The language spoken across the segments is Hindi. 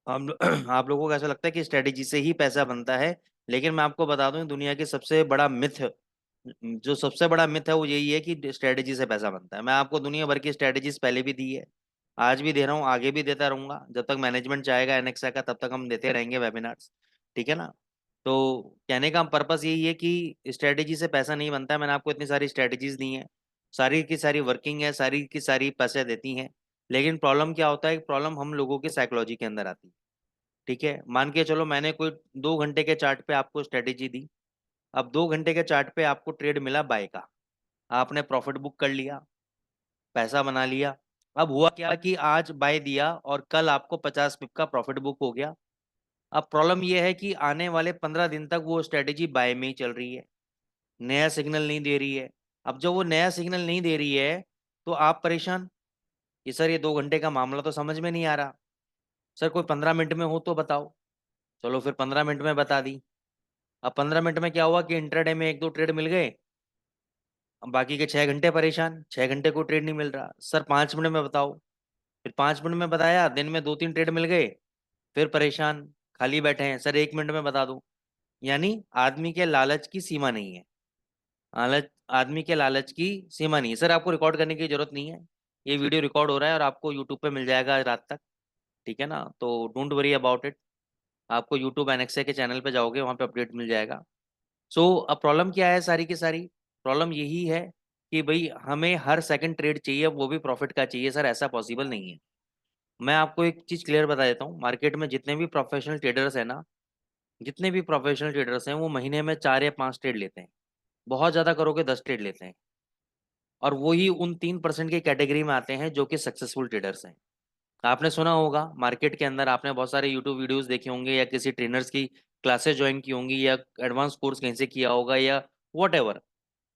हम आप लोगों को ऐसा लगता है कि स्ट्रेटेजी से ही पैसा बनता है, लेकिन मैं आपको बता दूं दुनिया की सबसे बड़ा मिथ, जो सबसे बड़ा मिथ है वो यही है कि स्ट्रेटेजी से पैसा बनता है। मैं आपको दुनिया भर की स्ट्रेटेजीज पहले भी दी है, आज भी दे रहा हूँ, आगे भी देता रहूंगा। जब तक मैनेजमेंट चाहेगा एनएक्सा का तब तक हम देते रहेंगे वेबिनार्स। ठीक है ना। तो कहने का पर्पस यही है कि स्ट्रेटेजी से पैसा नहीं बनता है। मैंने आपको इतनी सारी स्ट्रेटेजीज दी हैं, सारी की सारी वर्किंग है, सारी की सारी पैसे देती हैं। लेकिन प्रॉब्लम क्या होता है, प्रॉब्लम हम लोगों की साइकोलॉजी के अंदर आती है। ठीक है, मान के चलो मैंने कोई 2 घंटे के चार्ट पे आपको स्ट्रेटेजी दी। अब 2 घंटे के चार्ट पे आपको ट्रेड मिला बाय का, आपने प्रॉफिट बुक कर लिया, पैसा बना लिया। अब हुआ क्या कि आज बाय दिया और कल आपको 50 पिप का प्रॉफिट बुक हो गया। अब प्रॉब्लम यह है कि आने वाले 15 दिन तक वो स्ट्रेटेजी बाय में ही चल रही है, नया सिग्नल नहीं दे रही है। अब जब वो नया सिग्नल नहीं दे रही है तो आप परेशान कि सर ये 2 घंटे का मामला तो समझ में नहीं आ रहा, सर कोई 15 मिनट में हो तो बताओ। चलो फिर 15 मिनट में बता दी। अब 15 मिनट में क्या हुआ कि इंट्राडे में एक दो ट्रेड मिल गए। अब बाकी के 6 घंटे परेशान, 6 घंटे को ट्रेड नहीं मिल रहा, सर 5 मिनट में बताओ। फिर 5 मिनट में बताया, दिन में दो तीन ट्रेड मिल गए, फिर परेशान, खाली बैठे हैं, सर 1 मिनट में बता दो। यानी आदमी के लालच की सीमा नहीं है। लालच, आदमी के लालच की सीमा नहीं है। सर आपको रिकॉर्ड करने की जरूरत नहीं है, ये वीडियो रिकॉर्ड हो रहा है और आपको यूट्यूब पे मिल जाएगा रात तक। ठीक है ना, तो डोंट वरी अबाउट इट। आपको यूट्यूब एनएक्से के चैनल पे जाओगे, वहाँ पे अपडेट मिल जाएगा। सो अब प्रॉब्लम क्या है, सारी की सारी प्रॉब्लम यही है कि भाई हमें हर सेकंड ट्रेड चाहिए, वो भी प्रॉफिट का चाहिए। सर ऐसा पॉसिबल नहीं है। मैं आपको एक चीज़ क्लियर बता देता हूँ, मार्केट में जितने भी प्रोफेशनल ट्रेडर्स हैं ना, जितने भी प्रोफेशनल ट्रेडर्स हैं वो महीने में 4 या 5 ट्रेड लेते हैं। बहुत ज़्यादा करोगे 10 ट्रेड लेते हैं। और वही उन 3% की कैटेगरी में आते हैं जो कि सक्सेसफुल ट्रेडर्स हैं। आपने सुना होगा मार्केट के अंदर, आपने बहुत सारे यूट्यूब वीडियोस देखे होंगे या किसी ट्रेनर्स की क्लासेस ज्वाइन की होंगी या एडवांस कोर्स कहीं से किया होगा या वॉट एवर,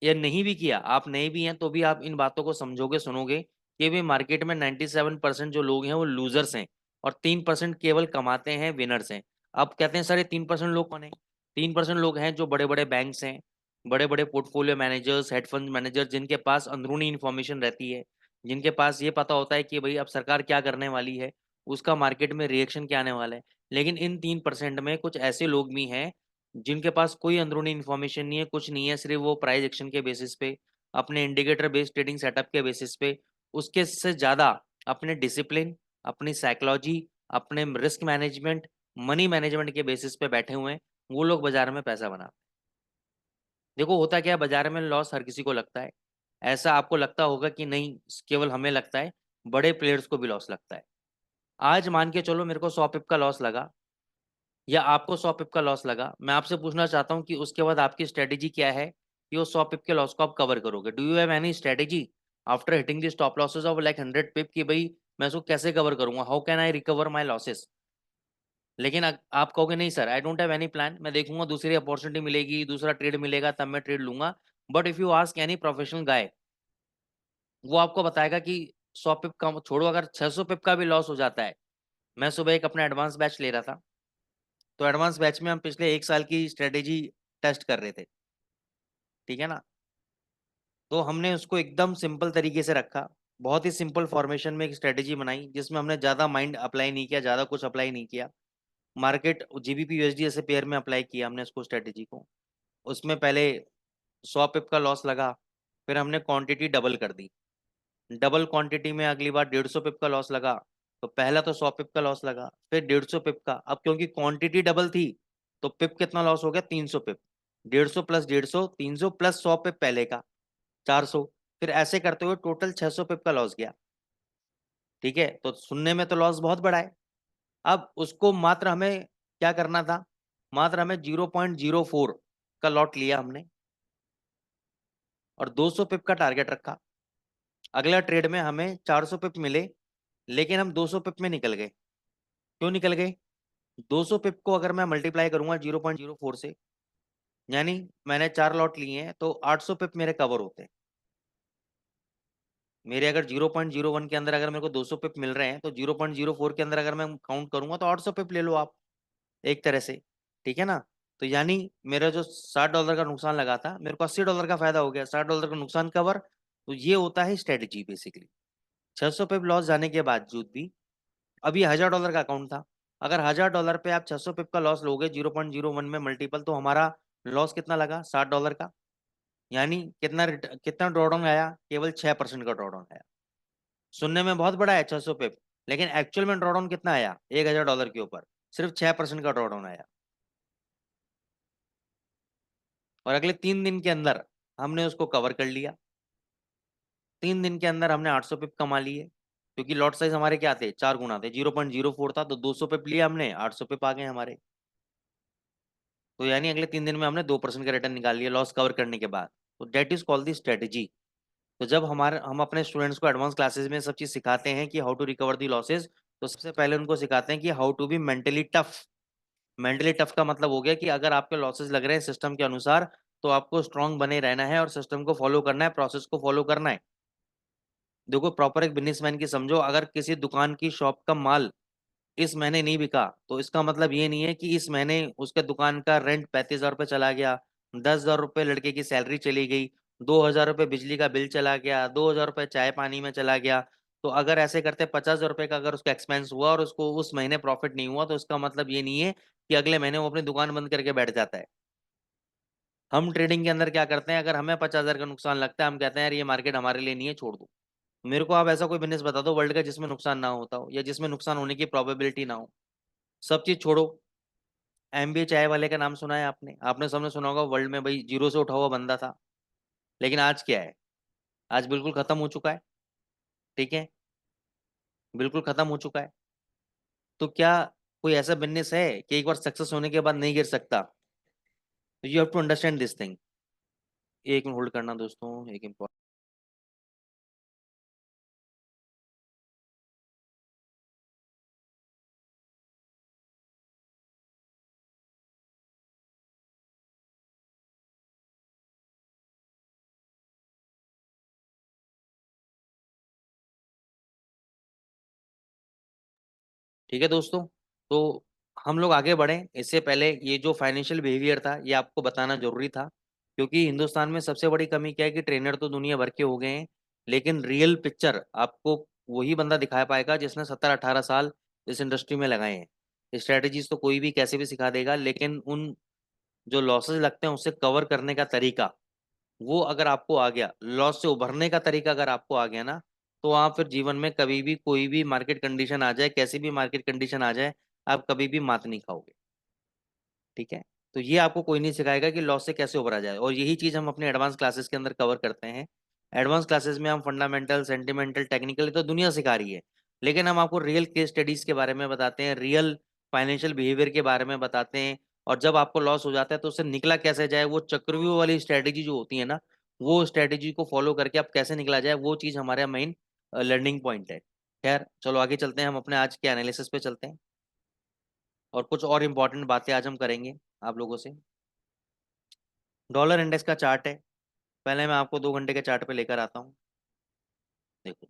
या नहीं भी किया, आप नए भी हैं तो भी आप इन बातों को समझोगे, सुनोगे कि भी मार्केट में 97% जो लोग हैं वो लूजर्स हैं और 3% केवल कमाते हैं, विनर्स हैं। अब कहते हैं सर ये 3% लोग कौन है? 3% लोग हैं जो बड़े बड़े बैंक्स हैं, बड़े बड़े portfolio managers, head fund manager, जिनके पास अंदरूनी इन्फॉर्मेशन रहती है, जिनके पास ये पता होता है कि भाई अब सरकार क्या करने वाली है, उसका मार्केट में रिएक्शन क्या आने वाला है। लेकिन इन 3% में कुछ ऐसे लोग भी हैं जिनके पास कोई अंदरूनी इन्फॉर्मेशन नहीं है, कुछ नहीं है, सिर्फ वो प्राइस एक्शन के बेसिस पे, अपने इंडिकेटर बेस्ड ट्रेडिंग सेटअप के बेसिस पे, उसके से ज़्यादा अपने डिसिप्लिन, अपनी साइकोलॉजी, अपने रिस्क मैनेजमेंट, मनी मैनेजमेंट के बेसिस पे बैठे हुए हैं। वो लोग बाजार में पैसा बनाते हैं। देखो होता क्या है, बाजार में लॉस हर किसी को लगता है। ऐसा आपको लगता होगा कि नहीं केवल हमें लगता है, बड़े प्लेयर्स को भी लॉस लगता है। आज मान के चलो मेरे को 100 पिप का लॉस लगा या आपको 100 पिप का लॉस लगा, मैं आपसे पूछना चाहता हूँ कि उसके बाद आपकी स्ट्रेटेजी क्या है कि वो 100 पिप के लॉस को आप कवर करोगे? Do you have any strategy after hitting the stop losses of like 100 pip की भाई मैं उसको कैसे कवर करूंगा, how can I recover my losses? लेकिन आप कहोगे नहीं sir I don't have any plan, मैं देखूंगा दूसरी अपॉर्चुनिटी मिलेगी, दूसरा ट्रेड मिलेगा तब मैं ट्रेड लूंगा। But if you ask any professional guy, वो आपको बताएगा कि 100 पिप का छोड़ो, अगर 600 पिप का भी लॉस हो जाता है। मैं सुबह एक अपना एडवांस बैच ले रहा था, तो एडवांस बैच में हम पिछले 1 साल की स्ट्रेटेजी टेस्ट कर रहे थे। ठीक है ना। तो हमने उसको एकदम सिंपल तरीके से रखा, बहुत ही सिंपल फॉर्मेशन में एक स्ट्रेटेजी बनाई जिसमें हमने ज़्यादा माइंड अप्लाई नहीं किया, ज़्यादा कुछ अप्लाई नहीं किया। मार्केट जीबीपी यूएसडी ऐसे पेयर में अप्लाई किया हमने उसको स्ट्रेटेजी को। उसमें पहले 100 पिप का लॉस लगा, फिर हमने क्वांटिटी डबल कर दी। डबल क्वांटिटी में अगली बार 150 पिप का लॉस लगा। तो पहला तो 100 पिप का लॉस लगा, फिर 150 पिप का। अब क्योंकि क्वांटिटी डबल थी तो पिप कितना लॉस हो गया, 300 पिप। 150 प्लस 150, 300 प्लस 100 पिप पहले का, 400। फिर ऐसे करते हुए टोटल 600 पिप का लॉस गया। ठीक है, तो सुनने में तो लॉस बहुत बड़ा है। अब उसको मात्र हमें क्या करना था, मात्र हमें 0.04 का लॉट लिया हमने और 200 पिप का टारगेट रखा। अगला ट्रेड में हमें 400 पिप मिले, लेकिन हम 200 पिप में निकल गए। क्यों निकल गए? 200 पिप को अगर मैं मल्टीप्लाई करूंगा 0.04 से, यानी मैंने 4 लॉट लिए हैं तो 800 पिप मेरे कवर होते हैं। मेरे अगर 0.01 के अंदर अगर मेरे को 200 पिप मिल रहे हैं तो 0.04 के अंदर अगर मैं काउंट करूंगा तो 800 पिप ले लो आप, एक तरह से। ठीक है ना। तो यानी मेरा जो $60 का नुकसान लगा था, मेरे को $80 का फायदा हो गया, $60 का नुकसान कवर। तो ये होता है स्ट्रेटेजी बेसिकली। 600 पे लॉस जाने के बावजूद भी, अब ये $1000 का अकाउंट था, अगर $1000 पे आप 600 पिप का लॉस लोगे 0.01 में मल्टीपल, तो हमारा लॉस कितना लगा? $60 का। यानी कितना ड्रॉडाउन आया? केवल 6% का ड्रॉडाउन आया। सुनने में बहुत बड़ा है 600 पिप, लेकिन एक्चुअल में ड्रॉडाउन कितना आया $1000 के ऊपर? सिर्फ 6% का ड्रॉडाउन आया। और अगले 3 दिन के अंदर हमने उसको कवर कर लिया। 3 दिन के अंदर हमने 800 पिप कमा लिए, क्योंकि लॉट साइज हमारे क्या थे? 4 गुना थे, 0.04 था, तो 200 पिप लिया हमने, 800 पिप आ गए हमारे। तो यानी अगले 3 दिन में हमने 2% का रिटर्न निकाल लिया लॉस कवर करने के बाद। तो that is called the strategy. तो जब हम अपने स्टूडेंट्स को एडवांस क्लासेस में सब चीज सिखाते हैं कि how to recover the losses, तो सबसे पहले उनको सिखाते हैं कि how to be mentally tough. Mentally tough का मतलब हो गया कि अगर आपके लॉसेज लग रहे हैं सिस्टम के अनुसार, तो आपको स्ट्रांग बने रहना है और सिस्टम को फॉलो करना है, प्रोसेस को फॉलो करना है। देखो प्रॉपर एक बिजनेसमैन की समझो, अगर किसी दुकान की शॉप का माल इस महीने नहीं बिका, तो इसका मतलब ये नहीं है कि इस महीने उसके दुकान का रेंट 35,000 रुपये चला गया, 10,000 रुपये लड़के की सैलरी चली गई, 2,000 रुपये बिजली का बिल चला गया, 2,000 रुपये चाय पानी में चला गया। तो अगर ऐसे करते 50,000 रुपये का अगर उसका एक्सपेंस हुआ और उसको उस महीने प्रॉफिट नहीं हुआ, तो इसका मतलब ये नहीं है कि अगले महीने वो अपनी दुकान बंद करके बैठ जाता है। हम ट्रेडिंग के अंदर क्या करते हैं, अगर हमें 50,000 का नुकसान लगता है, हम कहते हैं यार ये मार्केट हमारे लिए नहीं है, छोड़ दो। मेरे को आप ऐसा कोई बिजनेस बता दो वर्ल्ड का जिसमें नुकसान ना होता हो या जिसमें नुकसान होने की प्रोबेबिलिटी ना हो। सब चीज छोड़ो। एमबीए चाय वाले का नाम सुना है आपने? आपने सबने सुना होगा, वर्ल्ड में भाई जीरो से उठा हुआ बंदा था। लेकिन आज क्या है? आज बिल्कुल खत्म हो चुका है। ठीक है, बिल्कुल खत्म हो चुका है। तो क्या कोई ऐसा बिजनेस है कि एक बार सक्सेस होने के बाद नहीं गिर सकता? तो you have to understand this thing. एक मिनट होल्ड करना दोस्तों, एक इम्पोर्टेंट। ठीक है दोस्तों, तो हम लोग आगे बढ़े इससे पहले ये जो फाइनेंशियल बिहेवियर था ये आपको बताना जरूरी था। क्योंकि हिंदुस्तान में सबसे बड़ी कमी क्या है कि ट्रेनर तो दुनिया भर के हो गए हैं, लेकिन रियल पिक्चर आपको वही बंदा दिखा पाएगा जिसने 17-18 साल इस इंडस्ट्री में लगाए हैं। स्ट्रेटेजीज तो कोई भी कैसे भी सिखा देगा, लेकिन उन जो लॉसेज लगते हैं उससे कवर करने का तरीका, वो अगर आपको आ गया, लॉस से उभरने का तरीका अगर आपको आ गया ना, तो आप फिर जीवन में कभी भी कोई भी मार्केट कंडीशन आ जाए, कैसी भी मार्केट कंडीशन आ जाए, आप कभी भी मात नहीं खाओगे। ठीक है, तो ये आपको कोई नहीं सिखाएगा कि लॉस से कैसे उभरा जाए, और यही चीज हम अपने एडवांस क्लासेस के अंदर कवर करते हैं। एडवांस क्लासेस में हम फंडामेंटल, सेंटिमेंटल, टेक्निकल तो दुनिया सिखा रही है, लेकिन हम आपको रियल केस स्टडीज के बारे में बताते हैं, रियल फाइनेंशियल बिहेवियर के बारे में बताते हैं। और जब आपको लॉस हो जाता है तो उससे निकला कैसे जाए, वो चक्रव्यूह वाली स्ट्रेटेजी जो होती है ना, वो स्ट्रेटेजी को फॉलो करके आप कैसे निकला जाए, वो चीज हमारा मेन लर्निंग पॉइंट है। खैर चलो आगे चलते हैं, हम अपने आज के एनालिसिस पे चलते हैं, और कुछ और इंपॉर्टेंट बातें आज हम करेंगे आप लोगों से। डॉलर इंडेक्स का चार्ट है, पहले मैं आपको 2 घंटे के चार्ट पे लेकर आता हूँ। देखो,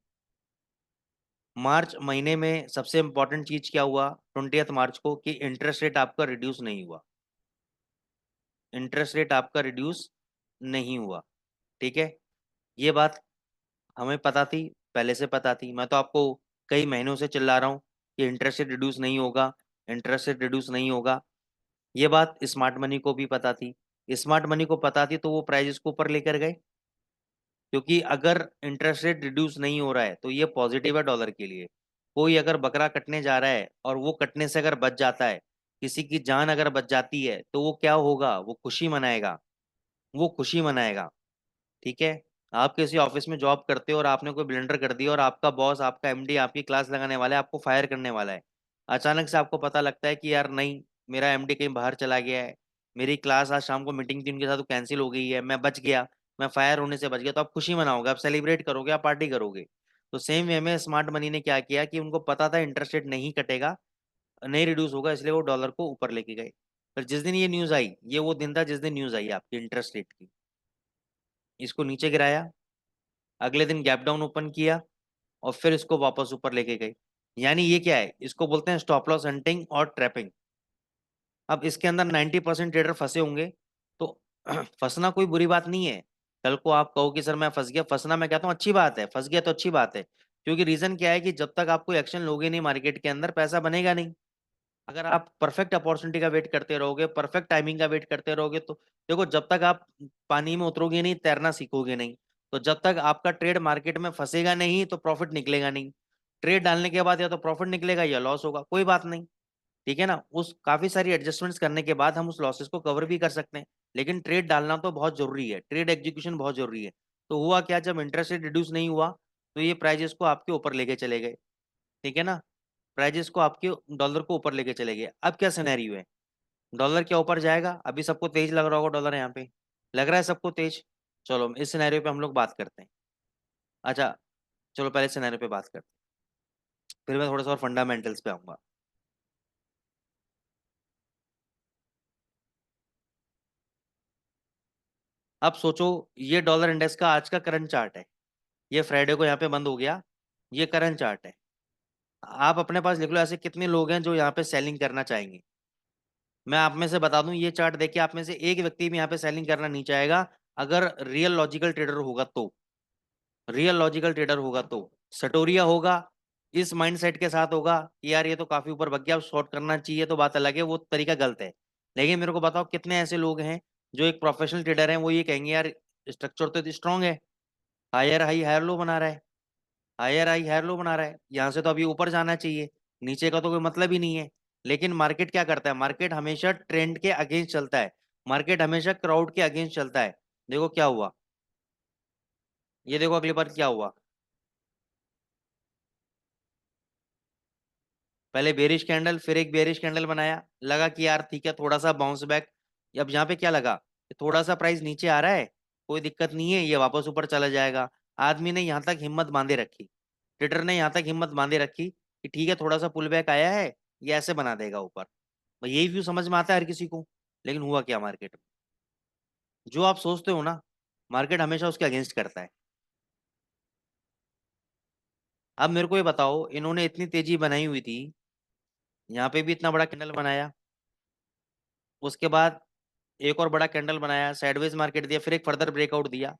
मार्च महीने में सबसे इंपॉर्टेंट चीज क्या हुआ 20 मार्च को, कि इंटरेस्ट रेट आपका रिड्यूस नहीं हुआ। इंटरेस्ट रेट आपका रिड्यूस नहीं हुआ। ठीक है, ये बात हमें पता थी, पहले से पता थी। मैं तो आपको कई महीनों से चिल्ला रहा हूँ कि इंटरेस्ट रेट रिड्यूस नहीं होगा, इंटरेस्ट रेट रिड्यूस नहीं होगा। ये बात स्मार्ट मनी को भी पता थी। स्मार्ट मनी को पता थी तो वो प्राइजेस को ऊपर लेकर गए, क्योंकि अगर इंटरेस्ट रेट रिड्यूस नहीं हो रहा है तो ये पॉजिटिव है डॉलर के लिए। कोई अगर बकरा कटने जा रहा है और वो कटने से अगर बच जाता है, किसी की जान अगर बच जाती है, तो वो क्या होगा? वो खुशी मनाएगा, वो खुशी मनाएगा। ठीक है, आप किसी ऑफिस में जॉब करते हो और आपने कोई ब्लेंडर कर दिया, और आपका बॉस, आपका एमडी आपकी क्लास लगाने वाला है, आपको फायर करने वाला है। अचानक से आपको पता लगता है कि यार नहीं, मेरा एमडी कहीं बाहर चला गया है, मेरी क्लास आज शाम को मीटिंग थी उनके साथ, वो कैंसिल हो गई है, मैं बच गया, मैं फायर होने से बच गया, तो आप खुशी मनाओगे, आप सेलिब्रेट करोगे, आप पार्टी करोगे। तो सेम वे में स्मार्ट मनी ने क्या किया कि उनको पता था इंटरेस्ट रेट नहीं कटेगा, नहीं रिड्यूस होगा, इसलिए वो डॉलर को ऊपर लेके गए। पर जिस दिन ये न्यूज आई, ये वो दिन था जिस दिन न्यूज आई आपकी इंटरेस्ट रेट की, इसको नीचे गिराया, अगले दिन गैप डाउन ओपन किया, और फिर इसको वापस ऊपर लेके गए। यानी ये क्या है, इसको बोलते हैं स्टॉप लॉस हंटिंग और ट्रैपिंग। अब इसके अंदर 90% ट्रेडर फंसे होंगे, तो फंसना कोई बुरी बात नहीं है। कल को आप कहो कि सर मैं फंस गया, फंसना मैं कहता हूँ अच्छी बात है, फंस गया तो अच्छी बात है। क्योंकि रीजन क्या है कि जब तक आप कोई एक्शन लोगे नहीं मार्केट के अंदर, पैसा बनेगा नहीं। अगर आप परफेक्ट अपॉर्चुनिटी का वेट करते रहोगे, परफेक्ट टाइमिंग का वेट करते रहोगे, तो देखो जब तक आप पानी में उतरोगे नहीं, तैरना सीखोगे नहीं। तो जब तक आपका ट्रेड मार्केट में फंसेगा नहीं तो प्रॉफिट निकलेगा नहीं। ट्रेड डालने के बाद या तो प्रॉफिट निकलेगा या लॉस होगा, कोई बात नहीं। ठीक है ना, उस काफी सारी एडजस्टमेंट्स करने के बाद हम उस लॉसेस को कवर भी कर सकते हैं। लेकिन ट्रेड डालना तो बहुत जरूरी है, ट्रेड एग्जीक्यूशन बहुत जरूरी है। तो हुआ क्या, जब इंटरेस्ट रेट रिड्यूस नहीं हुआ तो ये प्राइजेस को आपके ऊपर लेके चले गए। ठीक है ना, प्राइजेस को आपके डॉलर को ऊपर लेके चले गए। अब क्या सिनेरियो है, डॉलर क्या ऊपर जाएगा? अभी सबको तेज लग रहा होगा डॉलर यहाँ पे, लग रहा है सबको तेज। चलो इस सिनेरियो पे हम लोग बात करते हैं। अच्छा, चलो पहले सिनेरियो पे बात करते हैं, फिर मैं थोड़ा सा और फंडामेंटल्स पे आऊंगा। अब सोचो, ये डॉलर इंडेक्स का आज का करंट चार्ट है। ये फ्राइडे को यहाँ पे बंद हो गया, ये करंट चार्ट है। आप अपने पास लिख लो ऐसे कितने लोग हैं जो यहाँ पे सेलिंग करना चाहेंगे। मैं आप में से बता दूं, ये चार्ट देखिए, आप में से एक व्यक्ति भी यहाँ पे सेलिंग करना नहीं चाहेगा, अगर रियल लॉजिकल ट्रेडर होगा तो। रियल लॉजिकल ट्रेडर होगा तो सटोरिया होगा, इस माइंडसेट के साथ होगा कि यार ये तो काफी ऊपर बग गया, अब शॉर्ट करना चाहिए, तो बात अलग है, वो तरीका गलत है। लेकिन मेरे को बताओ कितने ऐसे लोग हैं जो एक प्रोफेशनल ट्रेडर हैं, वो ये कहेंगे यार स्ट्रक्चर तो स्ट्रांग है, हायर हाई हायर लो बना रहा है, हायर हाई हायर लो बना रहा है, यहाँ से तो अभी ऊपर जाना चाहिए, नीचे का तो कोई मतलब ही नहीं है। लेकिन मार्केट क्या करता है, मार्केट हमेशा ट्रेंड के अगेंस्ट चलता है, मार्केट हमेशा क्राउड के अगेंस्ट चलता है। देखो क्या हुआ, ये देखो अगली बार क्या हुआ। पहले बेरिश कैंडल, फिर एक बेरिश कैंडल बनाया, लगा कि यार ठीक है थोड़ा सा बाउंस बैक। अब यहाँ पे क्या लगा कि थोड़ा सा प्राइस नीचे आ रहा है, कोई दिक्कत नहीं है, ये वापस ऊपर चला जाएगा। आदमी ने यहाँ तक हिम्मत बांधे रखी, ट्रेडर ने यहाँ तक हिम्मत बांधे रखी कि ठीक है थोड़ा सा पुल बैक आया है, ये ऐसे बना देगा ऊपर। भाई यही व्यू समझ में आता है हर किसी को। लेकिन हुआ क्या मार्केट में, जो आप सोचते हो ना, मार्केट हमेशा उसके अगेंस्ट करता है। अब मेरे को ये बताओ, इन्होंने इतनी तेजी बनाई हुई थी, यहाँ पे भी इतना बड़ा कैंडल बनाया, उसके बाद एक और बड़ा कैंडल बनाया, साइडवेज मार्केट दिया, फिर एक फर्दर ब्रेकआउट दिया।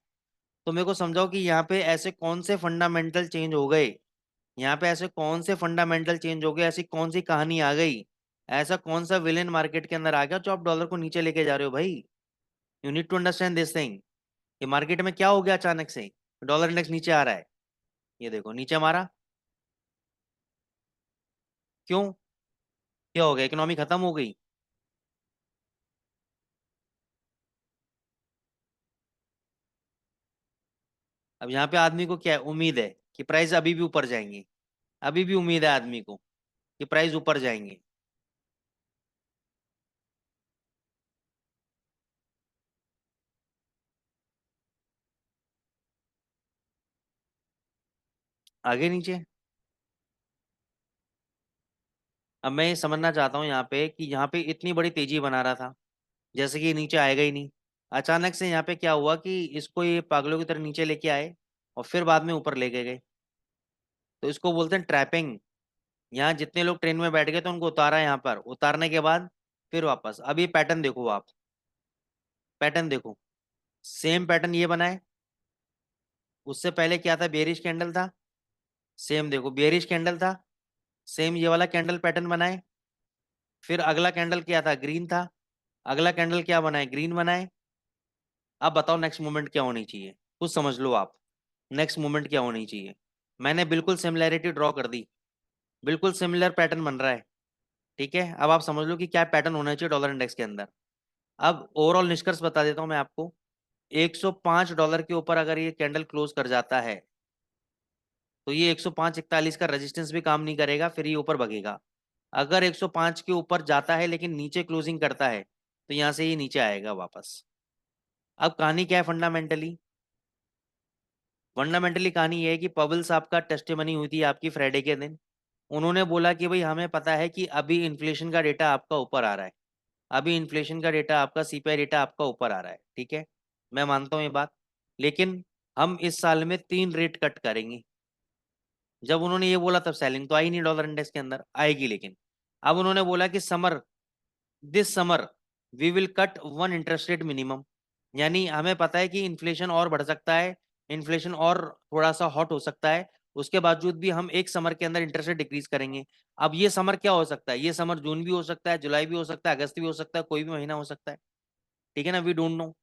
तो मेरे को समझाओ कि यहाँ पे ऐसे कौन से फंडामेंटल चेंज हो गए, यहाँ पे ऐसे कौन से फंडामेंटल चेंज हो गए, ऐसी कौन सी कहानी आ गई, ऐसा कौन सा विलेन मार्केट के अंदर आ गया जो आप डॉलर को नीचे लेके जा रहे हो भाई। You need to understand this thing, कि मार्केट में क्या हो गया अचानक से, डॉलर इंडेक्स नीचे आ रहा है। ये देखो नीचे मारा, क्यों, क्या हो गया, इकोनॉमी खत्म हो गई? अब यहाँ पे आदमी को क्या है, उम्मीद है कि प्राइस अभी भी ऊपर जाएंगे, अभी भी उम्मीद है आदमी को कि प्राइस ऊपर जाएंगे। आगे नीचे। अब मैं ये समझना चाहता हूँ यहाँ पे कि यहाँ पे इतनी बड़ी तेजी बना रहा था, जैसे कि ये नीचे आएगा ही नहीं, अचानक से यहाँ पे क्या हुआ कि इसको ये पागलों की तरह नीचे लेके आए और फिर बाद में ऊपर लेके गए। तो इसको बोलते हैं ट्रैपिंग। यहाँ जितने लोग ट्रेन में बैठ गए तो उनको उतारा, यहाँ पर उतारने के बाद फिर वापस। अब ये पैटर्न देखो आप, पैटर्न देखो, सेम पैटर्न ये बनाए, उससे पहले क्या था, बेरिश कैंडल था, सेम देखो बेरिश कैंडल था, सेम ये वाला कैंडल पैटर्न बनाए, फिर अगला कैंडल क्या था, ग्रीन था, अगला कैंडल क्या बनाए, ग्रीन बनाए। अब बताओ नेक्स्ट मूवमेंट क्या होनी चाहिए, कुछ समझ लो आप, नेक्स्ट मूवमेंट क्या होनी चाहिए। मैंने बिल्कुल सिमिलैरिटी ड्रॉ कर दी, बिल्कुल सिमिलर पैटर्न बन रहा है। ठीक है, अब आप समझ लो कि क्या पैटर्न होना चाहिए डॉलर इंडेक्स के अंदर। अब ओवरऑल निष्कर्ष बता देता हूं मैं आपको, 105 डॉलर के ऊपर अगर ये कैंडल क्लोज कर जाता है तो ये 105.41 का रेजिस्टेंस भी काम नहीं करेगा, फिर ये ऊपर भगेगा। अगर 105 के ऊपर जाता है लेकिन नीचे क्लोजिंग करता है तो यहाँ से ये नीचे आएगा वापस। अब कहानी क्या है फंडामेंटली, फंडामेंटली कहानी ये है कि पवल साहब का टेस्टिमनी हुई थी आपकी फ्राइडे के दिन। उन्होंने बोला कि भाई हमें पता है कि अभी इन्फ्लेशन का डेटा आपका ऊपर आ रहा है, अभी इन्फ्लेशन का डेटा आपका, सीपीआई डेटा आपका ऊपर आ रहा है, ठीक है, मैं मानता हूँ ये बात। लेकिन हम इस साल में 3 रेट कट करेंगे। जब उन्होंने ये बोला तब सेलिंग तो आई नहीं डॉलर इंडेक्स के अंदर, आएगी लेकिन। अब उन्होंने बोला कि summer, this summer we will cut 1 interest rate minimum, यानी हमें पता है कि इन्फ्लेशन और बढ़ सकता है, इन्फ्लेशन और थोड़ा सा हॉट हो सकता है, उसके बावजूद भी हम एक समर के अंदर इंटरेस्ट रेट डिक्रीज करेंगे। अब ये समर क्या हो सकता है, ये समर जून भी हो सकता है, जुलाई भी हो सकता है, अगस्त भी हो सकता है, कोई भी महीना हो सकता है। ठीक है ना, वी डोंट नो।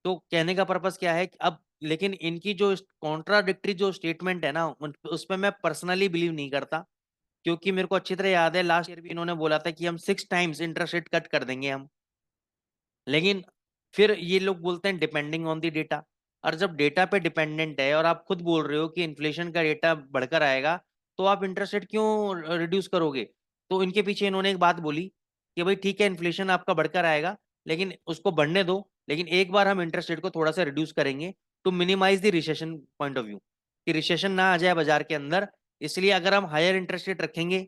तो कहने का पर्पस क्या है कि अब लेकिन इनकी जो कॉन्ट्राडिक्टरी जो स्टेटमेंट है ना, उस पर मैं पर्सनली बिलीव नहीं करता, क्योंकि मेरे को अच्छी तरह याद है लास्ट ईयर भी इन्होंने बोला था कि हम 6 टाइम्स इंटरेस्ट रेट कट कर देंगे हम। लेकिन फिर ये लोग बोलते हैं डिपेंडिंग ऑन द डेटा। और जब डेटा पे डिपेंडेंट है और आप खुद बोल रहे हो कि इन्फ्लेशन का डेटा बढ़कर आएगा, तो आप इंटरेस्ट रेट क्यों रिड्यूस करोगे? तो इनके पीछे इन्होंने एक बात बोली कि भाई ठीक है, इन्फ्लेशन आपका बढ़कर आएगा, लेकिन उसको बढ़ने दो, लेकिन एक बार हम इंटरेस्ट रेट को थोड़ा सा रिड्यूस करेंगे to minimise the recession point of view, कि रिसेशन ना आ जाए बाजार के अंदर। इसलिए अगर हम हायर इंटरेस्ट रेट रखेंगे,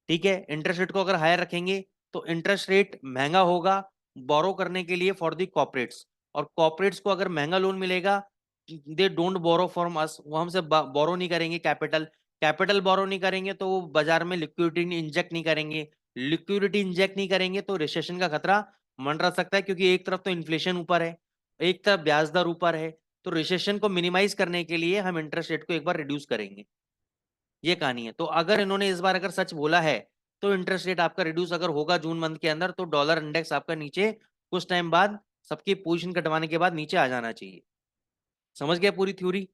ठीक है, इंटरेस्ट रेट को अगर हायर रखेंगे, तो इंटरेस्ट रेट महंगा होगा बोरो करने के लिए फॉर दी कॉर्पोरेट्स। और कॉर्पोरेट्स को अगर महंगा लोन मिलेगा, they don't borrow from us, वो हमसे बोरो नहीं करेंगे कैपिटल। कैपिटल बोरो नहीं करेंगे तो वो बाजार में लिक्विडिटी इंजेक्ट नहीं करेंगे। लिक्विडिटी इंजेक्ट नहीं करेंगे तो रिसेशन का खतरा मंडरा सकता है, क्योंकि एक तरफ तो इन्फ्लेशन ऊपर है, एक तरफ ब्याज दर ऊपर है। तो रिसेशन को मिनिमाइज करने के लिए हम इंटरेस्ट रेट को एक बार रिड्यूस करेंगे, ये कहानी है। तो अगर इन्होंने इस बार अगर सच बोला है, तो इंटरेस्ट रेट आपका रिड्यूस अगर होगा जून मंथ के अंदर, तो डॉलर इंडेक्स आपका नीचे कुछ टाइम बाद, सबकी पोजीशन कटवाने के बाद नीचे आ जाना चाहिए। समझ गए पूरी थ्योरी?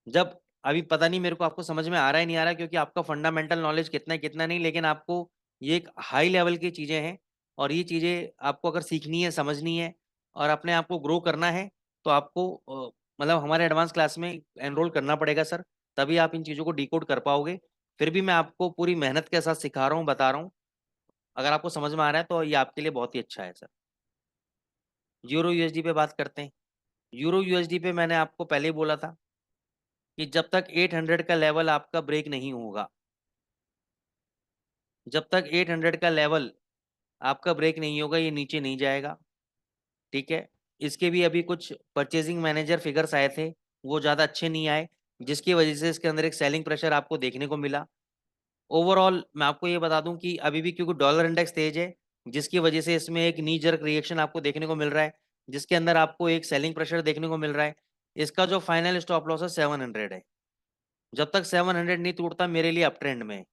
जब अभी पता नहीं मेरे को आपको समझ में आ रहा है नहीं आ रहा है, क्योंकि आपका फंडामेंटल नॉलेज कितना है कितना नहीं, लेकिन आपको ये एक हाई लेवल की चीजें हैं, और ये चीजें आपको अगर सीखनी है, समझनी है, और अपने आप को ग्रो करना है, तो आपको मतलब हमारे एडवांस क्लास में एनरोल करना पड़ेगा सर, तभी आप इन चीज़ों को डिकोड कर पाओगे। फिर भी मैं आपको पूरी मेहनत के साथ सिखा रहा हूँ, बता रहा हूँ। अगर आपको समझ में आ रहा है तो ये आपके लिए बहुत ही अच्छा है सर। यूरो यूएसडी पे बात करते हैं। यूरो यूएसडी पे मैंने आपको पहले ही बोला था कि जब तक 800 का लेवल आपका ब्रेक नहीं होगा, जब तक 800 का लेवल आपका ब्रेक नहीं होगा, ये नीचे नहीं जाएगा। ठीक है, इसके भी अभी कुछ परचेजिंग मैनेजर फिगर्स आए थे, वो ज़्यादा अच्छे नहीं आए, जिसकी वजह से इसके अंदर एक सेलिंग प्रेशर आपको देखने को मिला। ओवरऑल मैं आपको ये बता दूं कि अभी भी क्योंकि डॉलर इंडेक्स तेज है, जिसकी वजह से इसमें एक नी जर्क रिएक्शन आपको देखने को मिल रहा है, जिसके अंदर आपको एक सेलिंग प्रेशर देखने को मिल रहा है। इसका जो फाइनल स्टॉप लॉस है 700 है। जब तक 700 नहीं टूटता, मेरे लिए अप ट्रेंड में है।